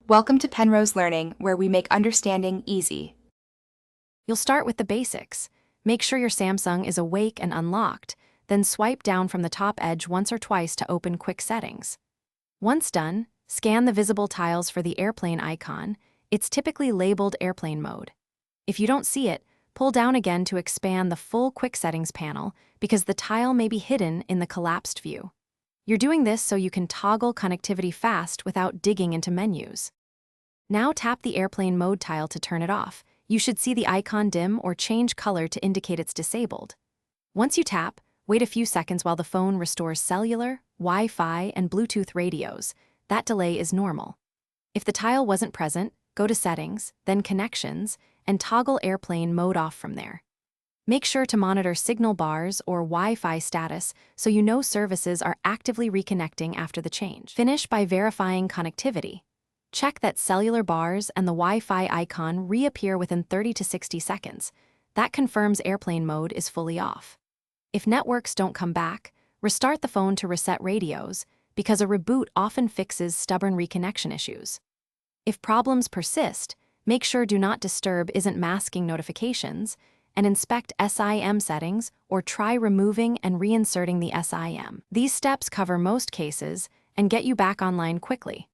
Welcome to Penrose Learning, where we make understanding easy. You'll start with the basics. Make sure your Samsung is awake and unlocked, then swipe down from the top edge once or twice to open Quick Settings. Once done, scan the visible tiles for the airplane icon. It's typically labeled Airplane Mode. If you don't see it, pull down again to expand the full Quick Settings panel because the tile may be hidden in the collapsed view. You're doing this so you can toggle connectivity fast without digging into menus. Now tap the Airplane Mode tile to turn it off. You should see the icon dim or change color to indicate it's disabled. Once you tap, wait a few seconds while the phone restores cellular, Wi-Fi, and Bluetooth radios. That delay is normal. If the tile wasn't present, go to Settings, then Connections, and toggle Airplane Mode off from there. Make sure to monitor signal bars or Wi-Fi status so you know services are actively reconnecting after the change. Finish by verifying connectivity. Check that cellular bars and the Wi-Fi icon reappear within 30 to 60 seconds. That confirms airplane mode is fully off. If networks don't come back, restart the phone to reset radios, because a reboot often fixes stubborn reconnection issues. If problems persist, make sure Do Not Disturb isn't masking notifications, and inspect SIM settings or try removing and reinserting the SIM. These steps cover most cases and get you back online quickly.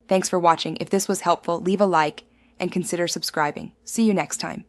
Thanks for watching. If this was helpful, leave a like and consider subscribing. See you next time.